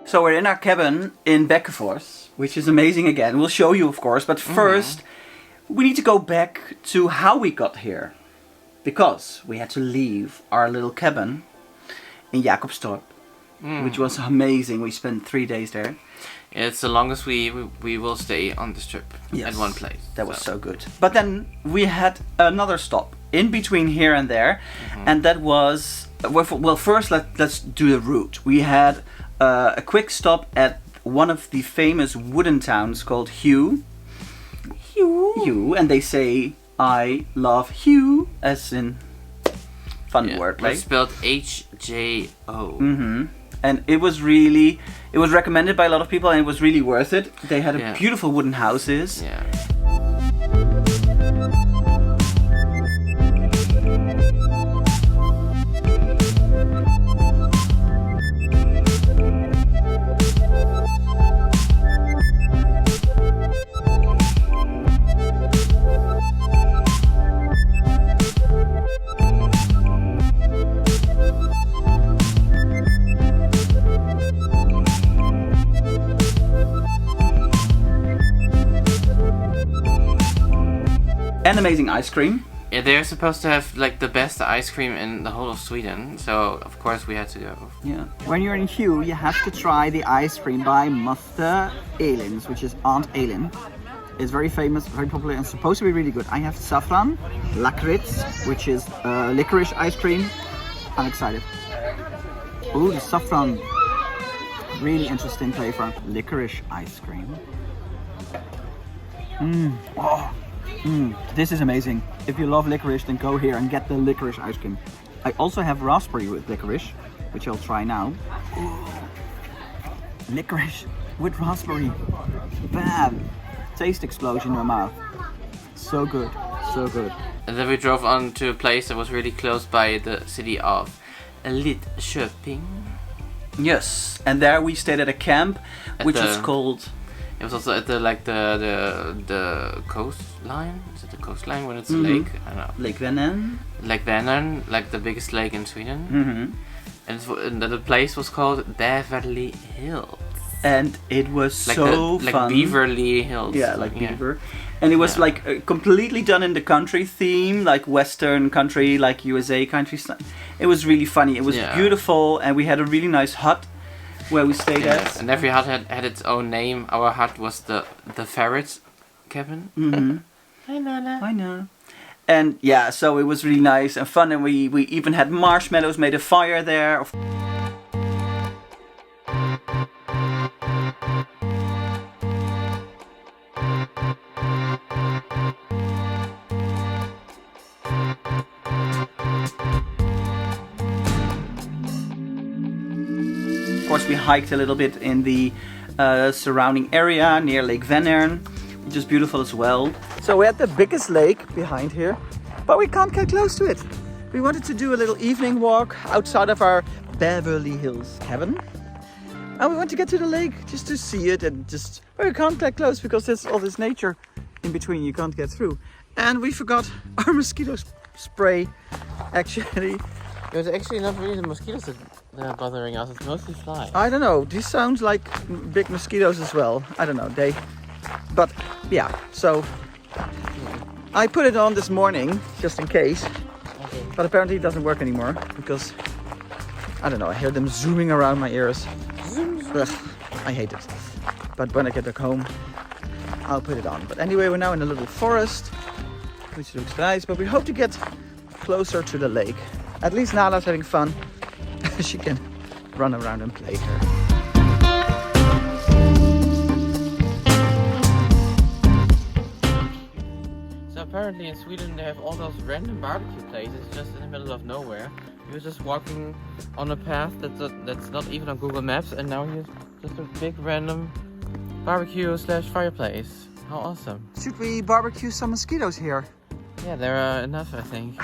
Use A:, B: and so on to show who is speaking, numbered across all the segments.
A: So we're in our cabin in BÄCKEFORS, which is amazing again. We'll show you, of course, but first we need to go back to how we got here. Because we had to leave our little cabin in Jacobstorp, which was amazing. We spent 3 days there.
B: It's the longest we will stay on this trip at one place.
A: That was so good. But then we had another stop in between here and there, and that was well. First, let's do the route. We had a quick stop at one of the famous wooden towns called HJO. HJO, and they say I love HJO, as in fun word, right?
B: It's spelled HJO.
A: And it was recommended by a lot of people, and it was really worth it. They had beautiful wooden houses.
B: Yeah.
A: And amazing ice cream.
B: Yeah, they're supposed to have like the best ice cream in the whole of Sweden, so of course we had to go.
A: Yeah. When you're in HJO, you have to try the ice cream by Moster Elins, which is Aunt Elin. It's very famous, very popular, and supposed to be really good. I have saffron, lakritz, which is licorice ice cream. I'm excited. Ooh, the saffron, really interesting flavor. Licorice ice cream. This is amazing. If you love licorice, then go here and get the licorice ice cream. I also have raspberry with licorice, which I'll try now. Ooh. Licorice with raspberry. Bam! Taste explosion in my mouth. So good, so good.
B: And then we drove on to a place that was really close by the city of Lidköping.
A: Yes, and there we stayed at a camp, which is called...
B: It was also at the coastline. Is it the coastline when it's a lake? I don't know.
A: Lake Vänern.
B: Lake Vänern, like the biggest lake in Sweden. And the place was called Beverly Hills.
A: And it was
B: like
A: fun.
B: Like Beverly Hills.
A: Yeah, like Beaver. And it was like completely done in the country theme, like Western country, like USA country. It was really funny. It was beautiful, and we had a really nice hut where we stayed at.
B: And every hut had its own name. Our hut was the ferret cabin. Hi Nana.
A: I know. And yeah, so it was really nice and fun, and we even had marshmallows, made a fire there. Of course, we hiked a little bit in the surrounding area near Lake Vänern, which is beautiful as well. So we're at the biggest lake behind here, but we can't get close to it. We wanted to do a little evening walk outside of our Beverly Hills cabin. And we want to get to the lake just to see it, and but we can't get close because there's all this nature in between you can't get through. And we forgot our mosquito spray, actually.
B: It was actually not really the mosquitoes that are bothering us, it's mostly flies.
A: I don't know, these sound like big mosquitoes as well. I don't know, but yeah, so I put it on this morning just in case, but apparently it doesn't work anymore because, I don't know, I hear them zooming around my ears. Ugh, I hate it. But when I get back home, I'll put it on. But anyway, we're now in a little forest, which looks nice, but we hope to get closer to the lake. At least Nala's having fun. She can run around and play here.
B: So apparently in Sweden they have all those random barbecue places just in the middle of nowhere. He was just walking on a path that's not even on Google Maps, and now here's just a big random barbecue / fireplace. How awesome.
A: Should we barbecue some mosquitoes here?
B: Yeah, there are enough, I think.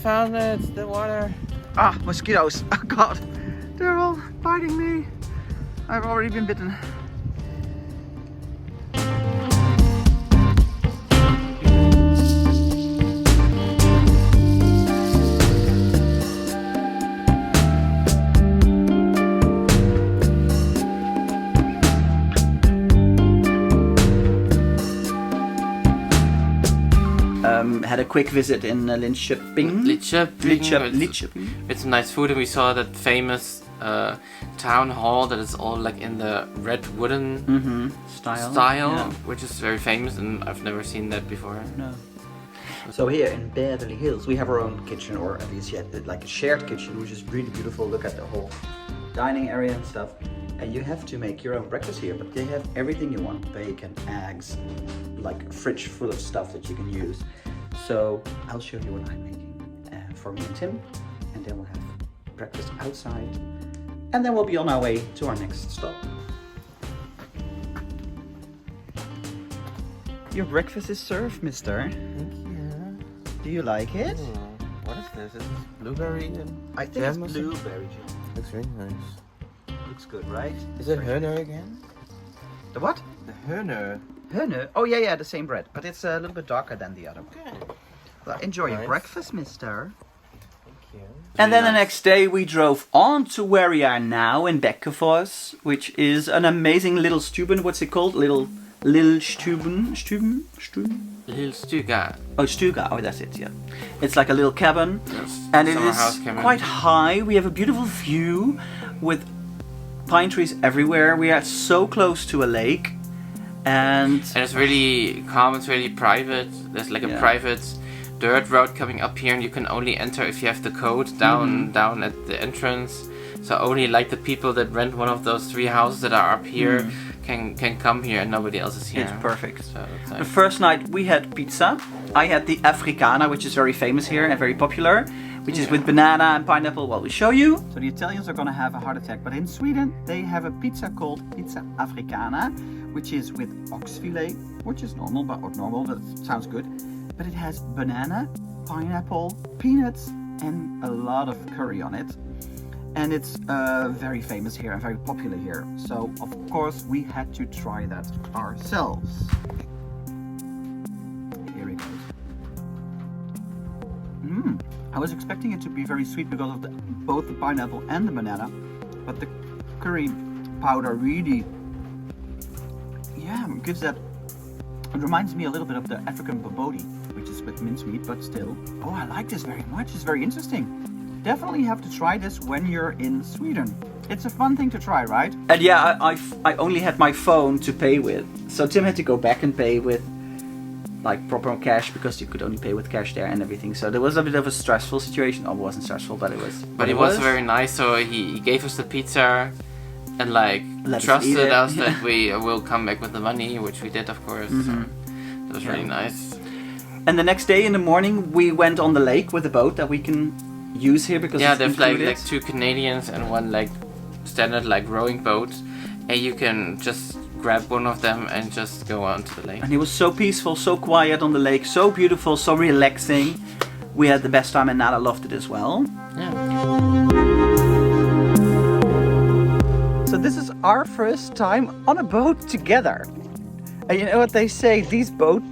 B: found it, the water.
A: Ah, mosquitoes. Oh God, they're all biting me. I've already been bitten. Had a quick visit in Linköping. Linköping.
B: With some nice food, and we saw that famous town hall that is all like in the red wooden
A: Style,
B: yeah. Which is very famous, and I've never seen that before.
A: No. So here in Beverly Hills, we have our own kitchen, or at least like a shared kitchen, which is really beautiful. Look at the whole dining area and stuff. And you have to make your own breakfast here, but they have everything you want: bacon, eggs, like a fridge full of stuff that you can use. So I'll show you what I'm making for me and Tim, and then we'll have breakfast outside, and then we'll be on our way to our next stop. Your breakfast is served, mister.
B: Thank you.
A: Do you like it?
B: What is this? Is this blueberry and
A: I think
B: jam or
A: it's
B: something?
A: blueberry jam.
B: Looks really nice.
A: Looks good, right?
B: Is it Hörner again?
A: The what?
B: The Hörner.
A: Hörner? Oh yeah, the same bread, but it's a little bit darker than the other one.
B: Okay.
A: Well, enjoy your
B: Nice.
A: breakfast, mister.
B: Thank you.
A: And then the next day we drove on to where we are now in BÄCKEFORS, which is an amazing little stuben. What's it called? Little stuben?
B: Little Stuga.
A: Oh, Stuga. Oh, that's it, yeah. It's like a little cabin.
B: Yes,
A: And it
B: summer
A: is
B: house cabin.
A: quite high. We have a beautiful view with pine trees everywhere. We are so close to a lake. And
B: it's really calm, it's really private. There's like a
A: Yeah.
B: private dirt road coming up here, and you can only enter if you have the code down at the entrance. So only like the people that rent one of those 3 houses that are up here can come here, and nobody else is here.
A: it's perfect.
B: So it's
A: The
B: nice.
A: first night we had pizza. I had the Africana, which is very famous here and very popular, which is with banana and pineapple. Well, we show you. So the Italians are gonna have a heart attack, but in Sweden they have a pizza called Pizza Africana, which is with ox fillet, which is normal, but sounds good. But it has banana, pineapple, peanuts, and a lot of curry on it. And it's very famous here and very popular here. So of course we had to try that ourselves. Here it goes. I was expecting it to be very sweet because of both the pineapple and the banana, but the curry powder really, gives that. It reminds me a little bit of the African babodi, which is with mincemeat, but still. Oh, I like this very much. It's very interesting. Definitely have to try this when you're in Sweden. It's a fun thing to try, right? And yeah, I only had my phone to pay with, so Tim had to go back and pay with like proper cash because you could only pay with cash there and everything. So there was a bit of a stressful situation. Oh, it wasn't stressful, but it was.
B: But it was very nice. So he gave us the pizza, and like
A: Let us eat
B: trusted
A: it.
B: us that we will come back with the money, which we did, of course. So that was really nice.
A: And the next day in the morning, we went on the lake with a boat that we can use here because it's
B: there's
A: included.
B: like 2 Canadians and one like standard like rowing boat, and you can just grab one of them and just go on to the lake.
A: And it was so peaceful, so quiet on the lake, so beautiful, so relaxing. We had the best time and Nana loved it as well.
B: Yeah.
A: So this is our first time on a boat together. And you know what they say, these boat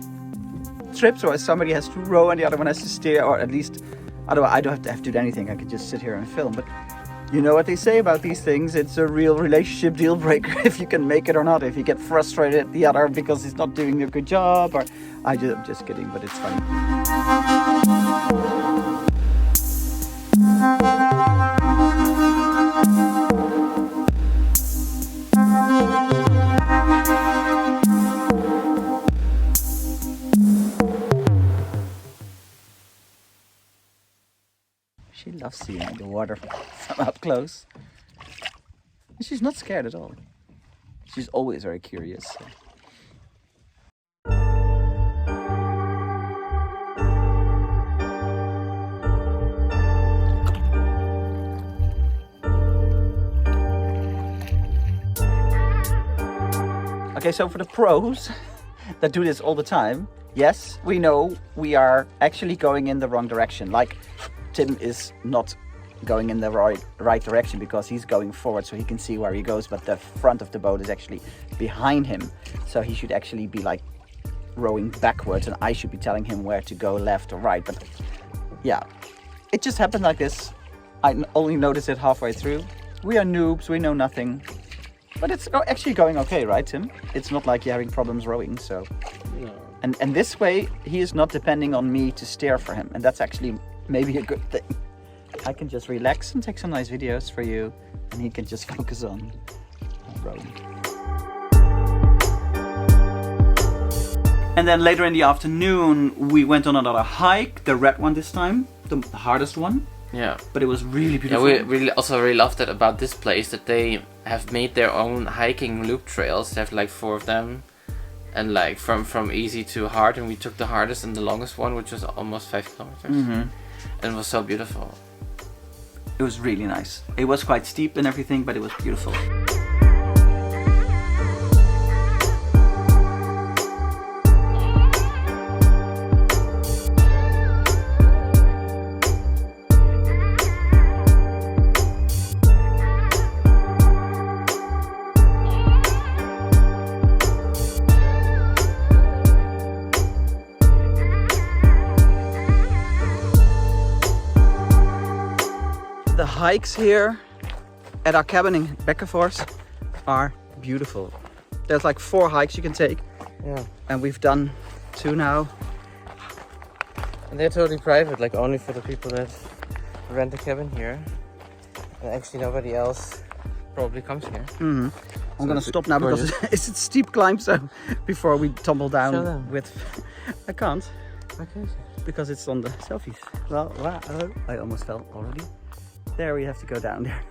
A: trips where somebody has to row and the other one has to steer, or at least, otherwise I don't have to do anything, I could just sit here and film. But you know what they say about these things, it's a real relationship deal breaker if you can make it or not, if you get frustrated at the other because he's not doing a good job, or I'm just kidding, but it's funny. She loves seeing the water from up close. And she's not scared at all. She's always very curious. So. Okay, so for the pros that do this all the time, yes, we know we are actually going in the wrong direction. Like, Tim is not going in the right direction because he's going forward so he can see where he goes, but the front of the boat is actually behind him. So he should actually be like rowing backwards and I should be telling him where to go, left or right. But yeah, it just happened like this. I only noticed it halfway through. We are noobs, we know nothing. But it's actually going okay, right, Tim? It's not like you're having problems rowing, so...
B: No.
A: And this way, he is not depending on me to steer for him. And that's actually maybe a good thing. I can just relax and take some nice videos for you. And he can just focus on rowing. And then later in the afternoon, we went on another hike. The red one this time. The hardest one.
B: Yeah.
A: But it was really beautiful.
B: Yeah, we really loved it about this place that they have made their own hiking loop trails. They have like 4 of them. And like from easy to hard, and we took the hardest and the longest one, which was almost 5 kilometers. And it was so beautiful.
A: It was really nice. It was quite steep and everything, but it was beautiful. The hikes here at our cabin in BÄCKEFORS are beautiful. There's like 4 hikes you can take.
B: Yeah.
A: And we've done 2 now.
B: And they're totally private, like only for the people that rent a cabin here. And actually nobody else probably comes here.
A: I'm
B: So
A: gonna
B: it's
A: stop now because it's a steep climb, so before we tumble
B: Show
A: down
B: them.
A: with... I can't,
B: Okay.
A: because it's on the selfies. Well, wow, I almost fell already. There we have to go down there.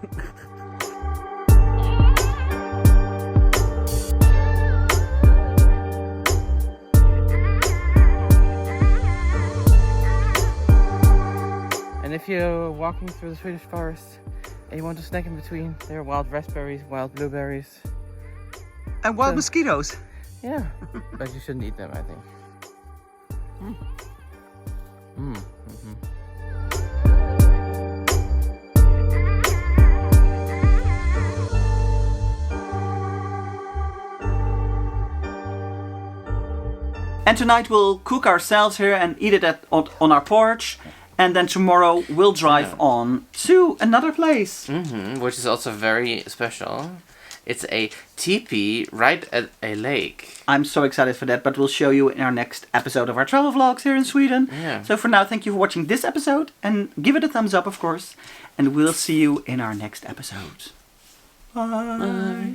B: And if you're walking through the Swedish forest and you want to snack in between, there are wild raspberries, wild blueberries.
A: And wild
B: So-
A: mosquitoes.
B: Yeah, but you shouldn't eat them, I think.
A: And tonight we'll cook ourselves here and eat it on our porch. And then tomorrow we'll drive on to another place.
B: Which is also very special. It's a teepee right at a lake.
A: I'm so excited for that, but we'll show you in our next episode of our travel vlogs here in Sweden.
B: Yeah.
A: So for now, thank you for watching this episode and give it a thumbs up, of course. And we'll see you in our next episode. Bye.
B: Bye.